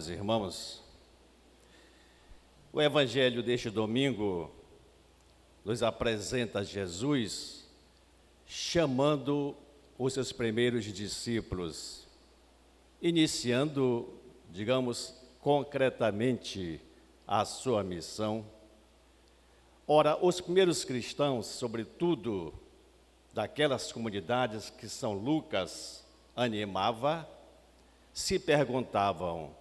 Amados irmãos, o Evangelho deste domingo nos apresenta Jesus chamando os seus primeiros discípulos, iniciando, digamos, concretamente a sua missão. Ora, os primeiros cristãos, sobretudo daquelas comunidades que São Lucas animava, se perguntavam: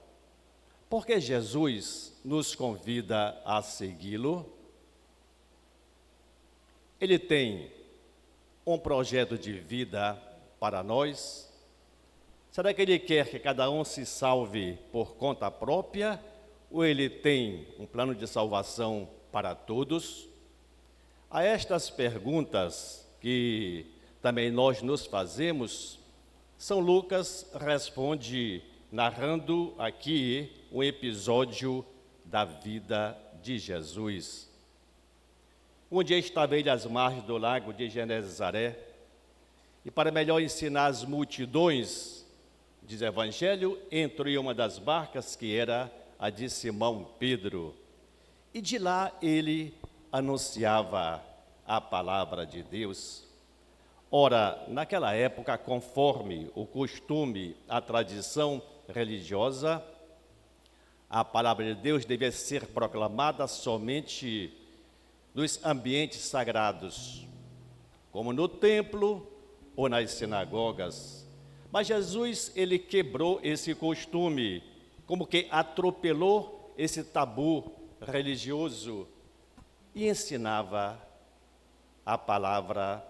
por que Jesus nos convida a segui-lo? Ele tem um projeto de vida para nós? Será que ele quer que cada um se salve por conta própria? Ou ele tem um plano de salvação para todos? A estas perguntas que também nós nos fazemos, São Lucas responde narrando aqui um episódio da vida de Jesus. Um dia estava ele às margens do lago de Genezaré, e para melhor ensinar as multidões, diz o Evangelho, entrou em uma das barcas que era a de Simão Pedro, e de lá ele anunciava a palavra de Deus. Ora, naquela época, conforme o costume, a tradição religiosa, a palavra de Deus devia ser proclamada somente nos ambientes sagrados, como no templo ou nas sinagogas. Mas Jesus, ele quebrou esse costume, como que atropelou esse tabu religioso e ensinava a palavra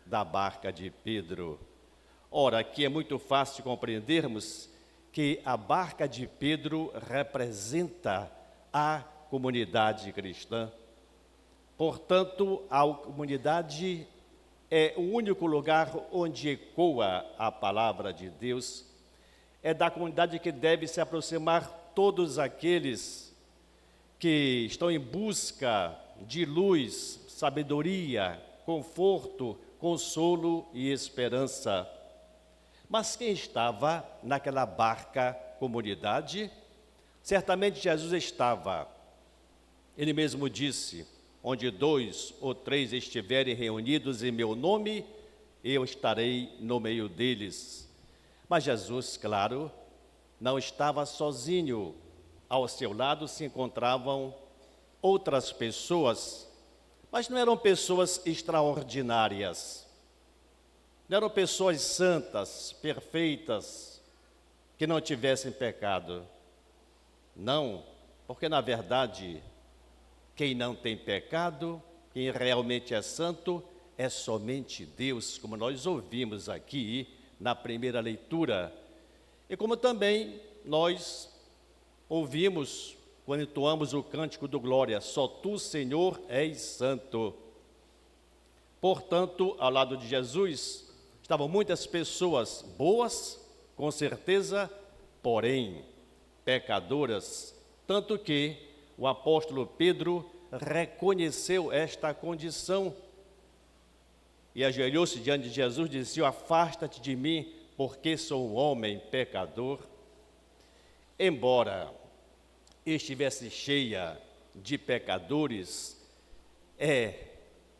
da barca de Pedro. Ora, aqui é muito fácil compreendermos que a barca de Pedro representa a comunidade cristã. Portanto, a comunidade é o único lugar onde ecoa a palavra de Deus. É da comunidade que deve se aproximar todos aqueles que estão em busca de luz, sabedoria, conforto, consolo e esperança. Mas quem estava naquela barca comunidade? Certamente Jesus estava. Ele mesmo disse: onde 2 ou 3 estiverem reunidos em meu nome, eu estarei no meio deles. Mas Jesus, claro, não estava sozinho. Ao seu lado se encontravam outras pessoas, mas não eram pessoas extraordinárias. Não eram pessoas santas, perfeitas, que não tivessem pecado. Não, porque na verdade, quem não tem pecado, quem realmente é santo, é somente Deus, como nós ouvimos aqui na primeira leitura. E como também nós ouvimos quando entoamos o cântico do Glória: só tu, Senhor, és santo. Portanto, ao lado de Jesus, estavam muitas pessoas boas, com certeza, porém pecadoras, tanto que o apóstolo Pedro reconheceu esta condição e ajoelhou-se diante de Jesus e disse: afasta-te de mim, porque sou um homem pecador. Embora estivesse cheia de pecadores, é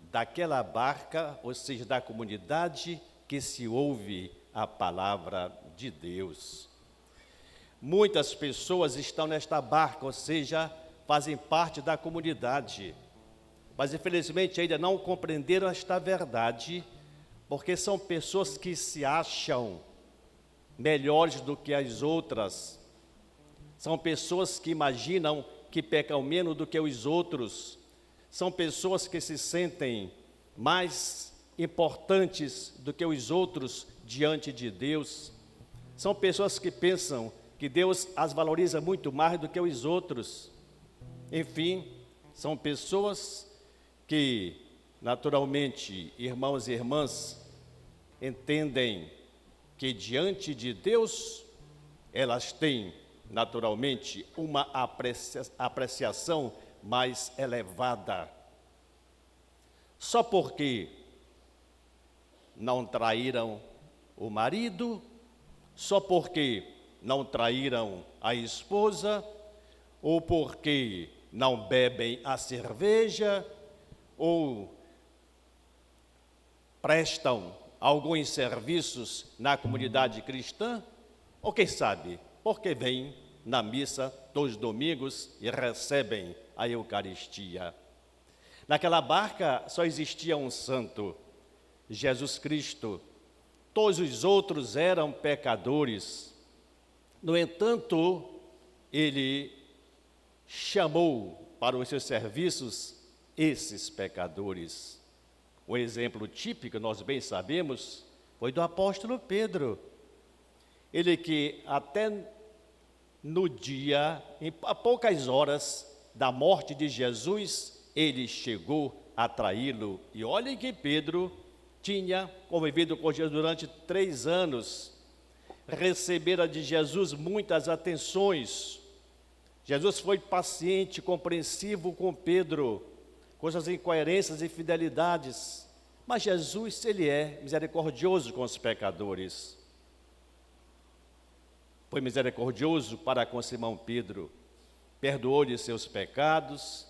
daquela barca, ou seja, da comunidade, que se ouve a palavra de Deus. Muitas pessoas estão nesta barca, ou seja, fazem parte da comunidade, mas infelizmente ainda não compreenderam esta verdade, porque são pessoas que se acham melhores do que as outras, são pessoas que imaginam que pecam menos do que os outros, são pessoas que se sentem mais importantes do que os outros diante de Deus, são pessoas que pensam que Deus as valoriza muito mais do que os outros. Enfim, são pessoas que, naturalmente, irmãos e irmãs, entendem que diante de Deus, elas têm, naturalmente, uma apreciação mais elevada. Só porque não traíram o marido, só porque não traíram a esposa, ou porque não bebem a cerveja, ou prestam alguns serviços na comunidade cristã, ou quem sabe, porque vêm na missa todos os domingos e recebem a Eucaristia. Naquela barca só existia um santo, Jesus Cristo. Todos os outros eram pecadores. No entanto, ele chamou para os seus serviços esses pecadores. O exemplo típico, nós bem sabemos, foi do apóstolo Pedro. Ele que até no dia, a poucas horas da morte de Jesus, ele chegou a traí-lo. E olhem que Pedro tinha convivido com Jesus durante 3 anos, recebera de Jesus muitas atenções. Jesus foi paciente, compreensivo com Pedro, com suas incoerências e infidelidades. Mas Jesus, ele é misericordioso com os pecadores. Foi misericordioso para com Simão Pedro, perdoou-lhe seus pecados,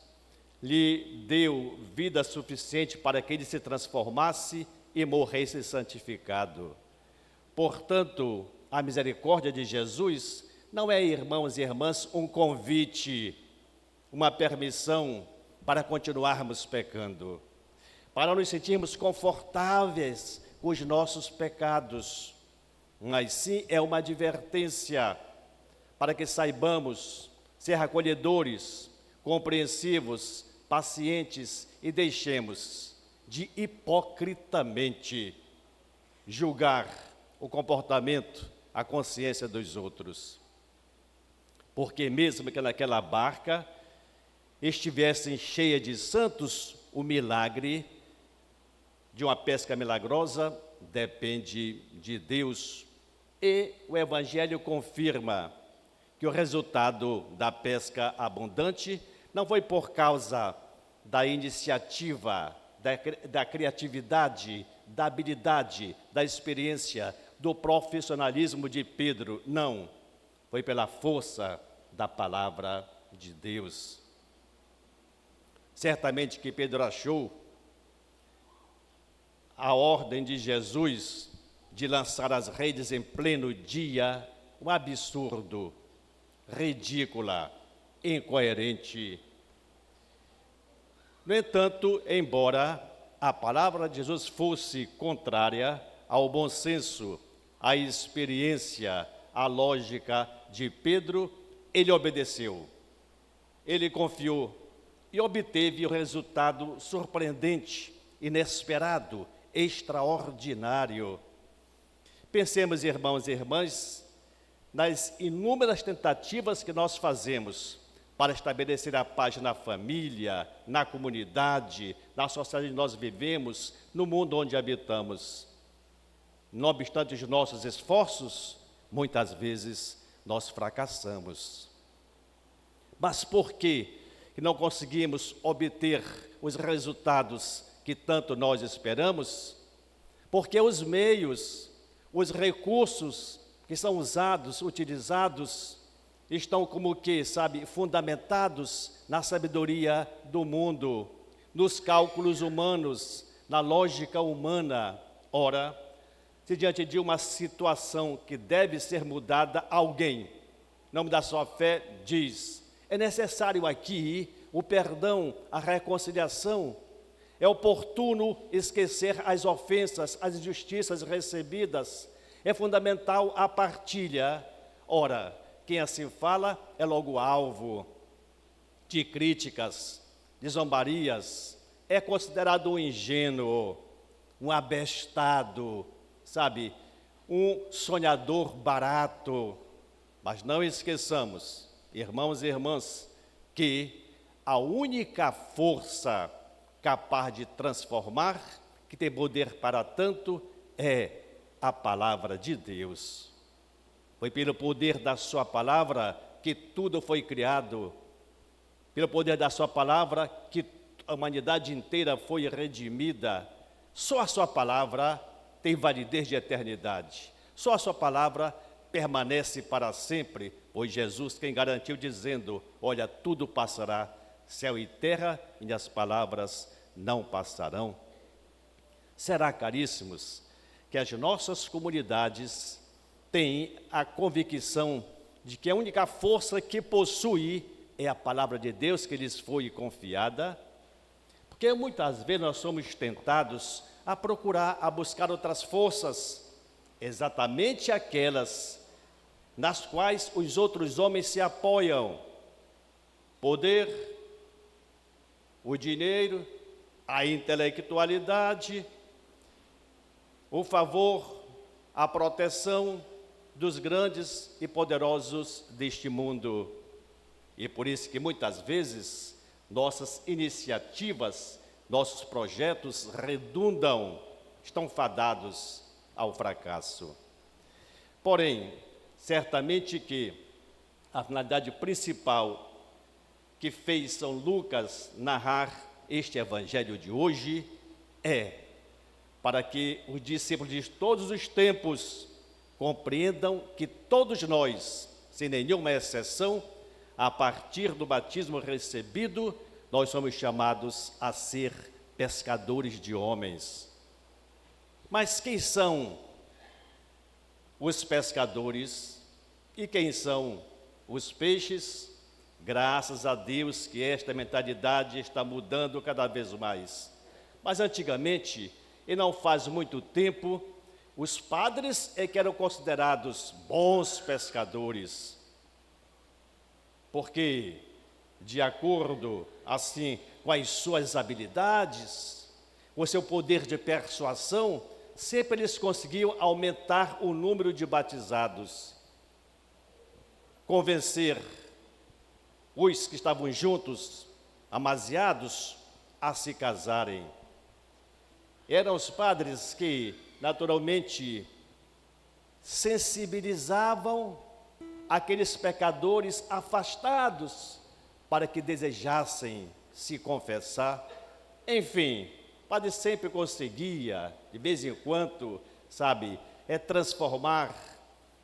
lhe deu vida suficiente para que ele se transformasse e morresse santificado. Portanto, a misericórdia de Jesus não é, irmãos e irmãs, um convite, uma permissão para continuarmos pecando, para nos sentirmos confortáveis com os nossos pecados, mas sim é uma advertência para que saibamos ser acolhedores, compreensivos, pacientes e deixemos de hipocritamente julgar o comportamento, a consciência dos outros. Porque mesmo que naquela barca estivessem cheia de santos, o milagre de uma pesca milagrosa depende de Deus. E o Evangelho confirma que o resultado da pesca abundante não foi por causa da iniciativa, da criatividade, da habilidade, da experiência, do profissionalismo de Pedro, não. Foi pela força da palavra de Deus. Certamente que Pedro achou a ordem de Jesus de lançar as redes em pleno dia um absurdo, ridícula, incoerente. No entanto, embora a palavra de Jesus fosse contrária ao bom senso, à experiência, à lógica de Pedro, ele obedeceu, ele confiou e obteve o resultado surpreendente, inesperado, extraordinário. Pensemos, irmãos e irmãs, nas inúmeras tentativas que nós fazemos para estabelecer a paz na família, na comunidade, na sociedade onde nós vivemos, no mundo onde habitamos. Não obstante os nossos esforços, muitas vezes nós fracassamos. Mas por que não conseguimos obter os resultados que tanto nós esperamos? Porque os meios, os recursos que são utilizados, estão como que, fundamentados na sabedoria do mundo, nos cálculos humanos, na lógica humana. Ora, se diante de uma situação que deve ser mudada, alguém, em nome da sua fé, diz: é necessário aqui o perdão, a reconciliação, é oportuno esquecer as ofensas, as injustiças recebidas, é fundamental a partilha. Ora, quem assim fala é logo alvo de críticas, de zombarias, é considerado um ingênuo, um abestado, um sonhador barato. Mas não esqueçamos, irmãos e irmãs, que a única força capaz de transformar, que tem poder para tanto, é a palavra de Deus. Foi pelo poder da sua palavra que tudo foi criado, pelo poder da sua palavra que a humanidade inteira foi redimida. Só a sua palavra tem validez de eternidade. Só a sua palavra permanece para sempre, pois Jesus quem garantiu dizendo, olha, tudo passará, céu e terra, e as palavras não passarão. Será, caríssimos, que as nossas comunidades têm a convicção de que a única força que possui é a palavra de Deus que lhes foi confiada? Porque muitas vezes nós somos tentados a procurar, a buscar outras forças, exatamente aquelas nas quais os outros homens se apoiam. Poder, o dinheiro, a intelectualidade, o favor, a proteção dos grandes e poderosos deste mundo. E por isso que muitas vezes nossas iniciativas, nossos projetos redundam, estão fadados ao fracasso. Porém, certamente que a finalidade principal que fez São Lucas narrar este evangelho de hoje é para que os discípulos de todos os tempos compreendam que todos nós, sem nenhuma exceção, a partir do batismo recebido, nós somos chamados a ser pescadores de homens. Mas quem são os pescadores e quem são os peixes? Graças a Deus que esta mentalidade está mudando cada vez mais. Mas antigamente, e não faz muito tempo, os padres é que eram considerados bons pescadores, porque, de acordo assim com as suas habilidades, com o seu poder de persuasão, sempre eles conseguiam aumentar o número de batizados, convencer os que estavam juntos, amaziados, a se casarem. Eram os padres que, naturalmente, sensibilizavam aqueles pecadores afastados para que desejassem se confessar. Enfim, o padre sempre conseguia, de vez em quando, transformar,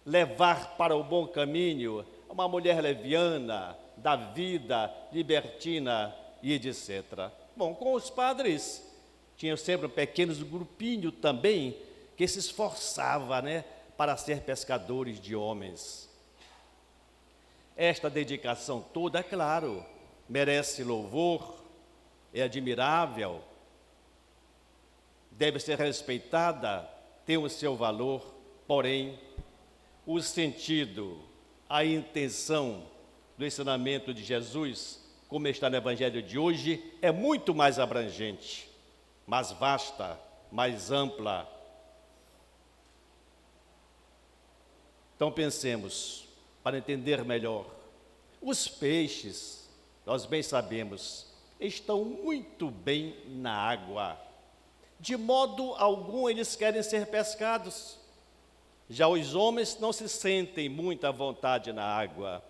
levar para o bom caminho uma mulher leviana, da vida, libertina e etc. Bom, com os padres, tinha sempre um pequeno grupinho também que se esforçava, para ser pescadores de homens. Esta dedicação toda, é claro, merece louvor, é admirável, deve ser respeitada, tem o seu valor, porém, o sentido, a intenção do ensinamento de Jesus, como está no Evangelho de hoje, é muito mais abrangente, mais vasta, mais ampla. Então pensemos, para entender melhor, os peixes, nós bem sabemos, estão muito bem na água. De modo algum eles querem ser pescados. Já os homens não se sentem muito à vontade na água,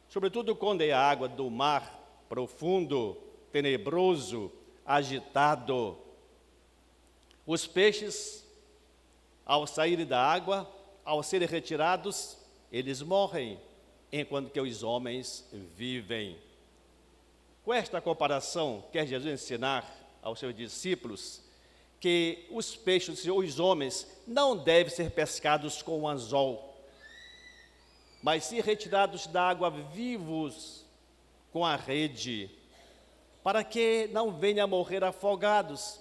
sobretudo quando é a água do mar profundo, tenebroso, agitado. Os peixes, ao saírem da água, ao serem retirados, eles morrem, enquanto que os homens vivem. Com esta comparação, quer Jesus ensinar aos seus discípulos que os peixes, os homens, não devem ser pescados com o anzol, mas sim retirados da água vivos com a rede, para que não venham a morrer afogados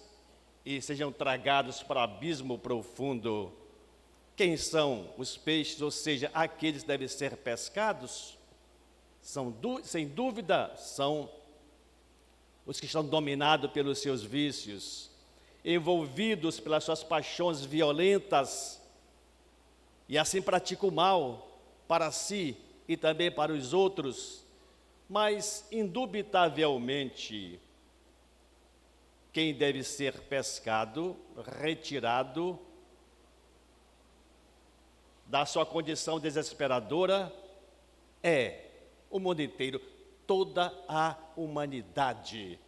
e sejam tragados para o abismo profundo. Quem são os peixes, ou seja, aqueles que devem ser pescados? Sem dúvida, são os que estão dominados pelos seus vícios, envolvidos pelas suas paixões violentas, e assim praticam o mal para si e também para os outros. Mas, indubitavelmente, quem deve ser pescado, retirado da sua condição desesperadora, é o mundo inteiro, toda a humanidade,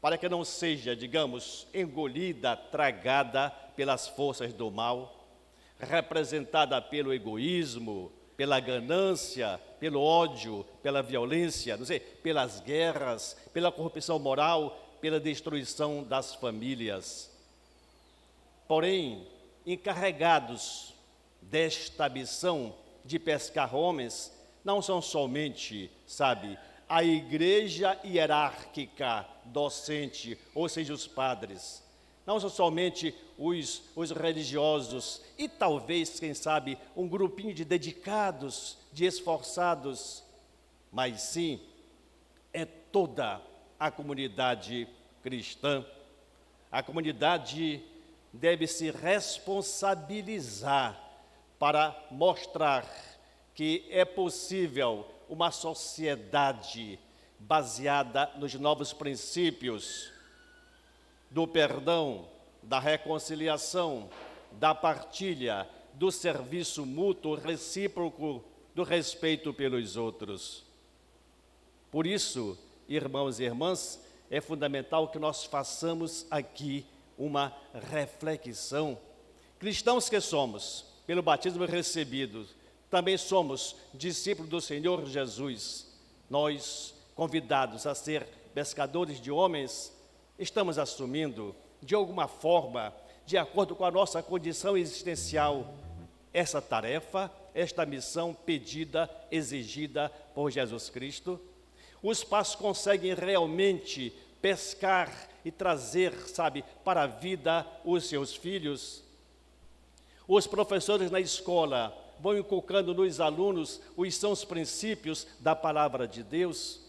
para que não seja, digamos, engolida, tragada pelas forças do mal, representada pelo egoísmo, pela ganância, pelo ódio, pela violência, não sei, pelas guerras, pela corrupção moral, pela destruição das famílias. Porém, encarregados desta missão de pescar homens, não são somente, sabe, a igreja hierárquica docente, ou seja, os padres. Não são somente os religiosos e talvez, quem sabe, um grupinho de dedicados, de esforçados, mas sim, é toda a comunidade cristã. A comunidade deve se responsabilizar para mostrar que é possível uma sociedade baseada nos novos princípios do perdão, da reconciliação, da partilha, do serviço mútuo recíproco, do respeito pelos outros. Por isso, irmãos e irmãs, é fundamental que nós façamos aqui uma reflexão. Cristãos que somos, pelo batismo recebido, também somos discípulos do Senhor Jesus. Nós, convidados a ser pescadores de homens, estamos assumindo, de alguma forma, de acordo com a nossa condição existencial, essa tarefa, esta missão pedida, exigida por Jesus Cristo. Os pais conseguem realmente pescar e trazer, sabe, para a vida os seus filhos. Os professores na escola vão inculcando nos alunos os sãos princípios da palavra de Deus.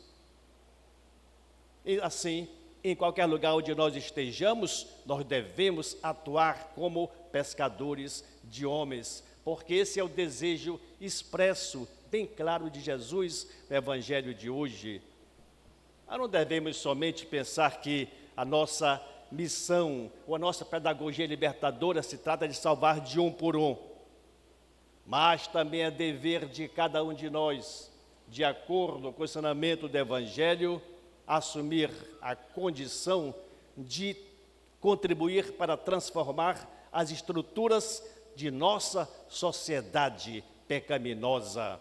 E assim, em qualquer lugar onde nós estejamos, nós devemos atuar como pescadores de homens, porque esse é o desejo expresso, bem claro de Jesus no Evangelho de hoje. Nós não devemos somente pensar que a nossa missão ou a nossa pedagogia libertadora se trata de salvar de um por um, mas também é dever de cada um de nós, de acordo com o ensinamento do Evangelho, assumir a condição de contribuir para transformar as estruturas de nossa sociedade pecaminosa,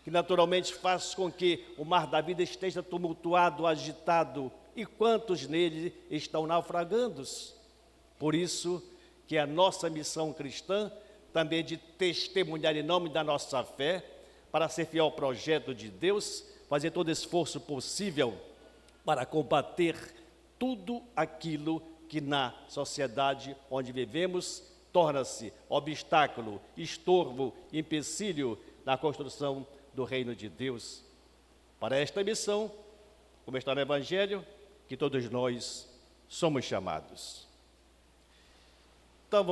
que naturalmente faz com que o mar da vida esteja tumultuado, agitado, e quantos nele estão naufragando. Por isso que a nossa missão cristã também é de testemunhar em nome da nossa fé, para ser fiel ao projeto de Deus, fazer todo esforço possível para combater tudo aquilo que na sociedade onde vivemos torna-se obstáculo, estorvo, empecilho na construção do reino de Deus. Para esta missão, como está no Evangelho, que todos nós somos chamados. Então,